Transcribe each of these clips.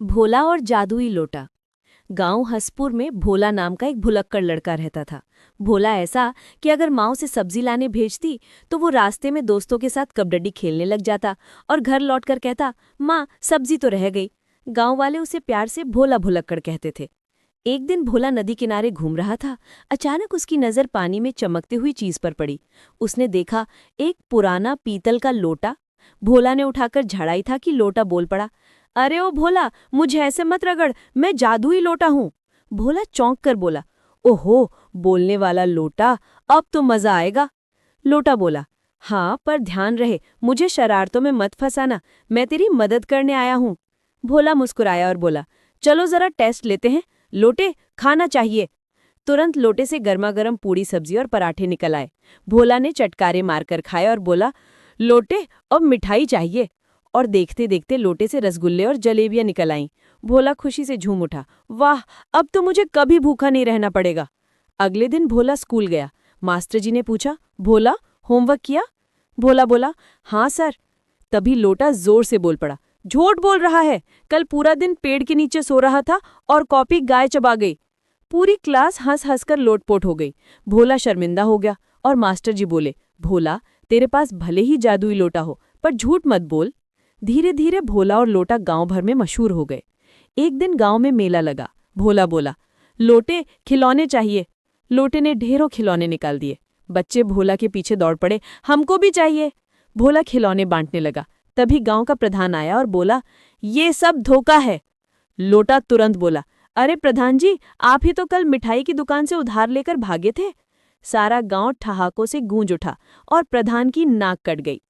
भोला और जादुई लोटा। गांव हसपुर में भोला नाम का एक भुलक्कड़ लड़का रहता था। भोला ऐसा कि अगर माँ उसे सब्जी लाने भेजती तो वो रास्ते में दोस्तों के साथ कबड्डी खेलने लग जाता और घर लौटकर कहता, माँ सब्जी तो रह गई। गांव वाले उसे प्यार से भोला भुलक्कड़ कहते थे। एक दिन भोला नदी किनारे घूम रहा था। अचानक उसकी नज़र पानी में चमकती हुई चीज पर पड़ी। उसने देखा एक पुराना पीतल का लोटा। भोला ने उठाकर झड़ाई था कि लोटा बोल पड़ा, अरे ओ भोला, मुझे ऐसे मत रगड़, मैं जादुई लोटा हूँ। भोला चौंक कर बोला, ओहो, बोलने वाला लोटा, अब तो मजा आएगा। लोटा बोला, हाँ पर ध्यान रहे, मुझे शरारतों में मत फंसाना, मैं तेरी मदद करने आया हूँ। भोला मुस्कुराया और बोला, चलो जरा टेस्ट लेते हैं। लोटे, खाना चाहिए। तुरंत लोटे से गर्मा गर्म पूड़ी सब्जी और पराठे निकल आए। भोला ने चटकारे मारकर खाए और बोला, लोटे, अब मिठाई चाहिए। और देखते देखते लोटे से रसगुल्ले और जलेबियां निकल आईं। भोला खुशी से झूम उठा, वाह, अब तो मुझे कभी भूखा नहीं रहना पड़ेगा। अगले दिन भोला स्कूल गया। मास्टर जी ने पूछा, भोला, होमवर्क किया? भोला बोला, हाँ सर। तभी लोटा जोर से बोल पड़ा, झूठ बोल रहा है, कल पूरा दिन पेड़ के नीचे सो रहा था और कॉपी गाय चबा गई। पूरी क्लास हंस हंसकर लोटपोट हो गई। भोला शर्मिंदा हो गया और मास्टर जी बोले, भोला, तेरे पास भले ही जादुई लोटा हो पर झूठ मत बोल। धीरे धीरे भोला और लोटा गांव भर में मशहूर हो गए। एक दिन गांव में मेला लगा। भोला बोला, लोटे, खिलौने चाहिए। लोटे ने ढेरों खिलौने निकाल दिए। बच्चे भोला के पीछे दौड़ पड़े, हमको भी चाहिए। भोला खिलौने बांटने लगा। तभी गांव का प्रधान आया और बोला, ये सब धोखा है। लोटा तुरंत बोला, अरे प्रधान जी, आप ही तो कल मिठाई की दुकान से उधार लेकर भागे थे। सारा गांव ठहाकों से गूंज उठा और प्रधान की नाक कट गई।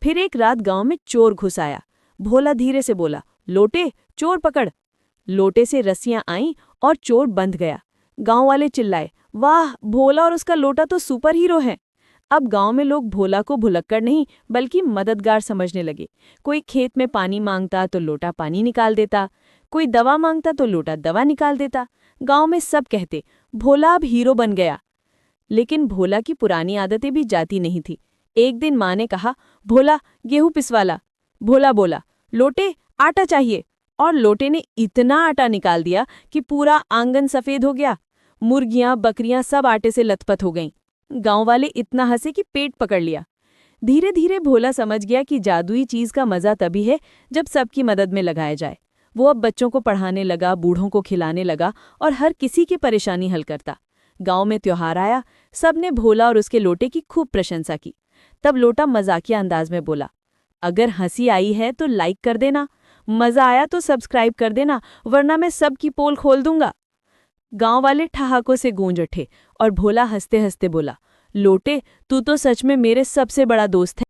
फिर एक रात गांव में चोर घुस आया। भोला धीरे से बोला, लोटे, चोर पकड़। लोटे से रस्सियां आईं और चोर बंध गया। गांव वाले चिल्लाए, वाह, भोला और उसका लोटा तो सुपर हीरो है। अब गांव में लोग भोला को भुलक्कड़ नहीं बल्कि मददगार समझने लगे। कोई खेत में पानी मांगता तो लोटा पानी निकाल देता, कोई दवा मांगता तो लोटा दवा निकाल देता। गांव में सब कहते, भोला अब हीरो बन गया। लेकिन भोला की पुरानी आदतें भी जाती नहीं थी। एक दिन माँ ने कहा, भोला, गेहूं पिसवाला। भोला बोला, लोटे, आटा चाहिए। और लोटे ने इतना आटा निकाल दिया कि पूरा आंगन सफेद हो गया। मुर्गियां, बकरियां सब आटे से लथपथ हो गईं। गांव वाले इतना हंसे कि पेट पकड़ लिया। धीरे धीरे भोला समझ गया कि जादुई चीज का मजा तभी है जब सबकी मदद में लगाया जाए। वो अब बच्चों को पढ़ाने लगा, बूढ़ों को खिलाने लगा और हर किसी की परेशानी हल करता। गांव में त्योहार आया, सबने भोला और उसके लोटे की खूब प्रशंसा की। तब लोटा मजाकिया अंदाज में बोला, अगर हंसी आई है तो लाइक कर देना, मजा आया तो सब्सक्राइब कर देना, वरना मैं सबकी पोल खोल दूंगा। गांव वाले ठहाकों से गूंज उठे और भोला हंसते हंसते बोला, लोटे, तू तो सच में मेरे सबसे बड़ा दोस्त है।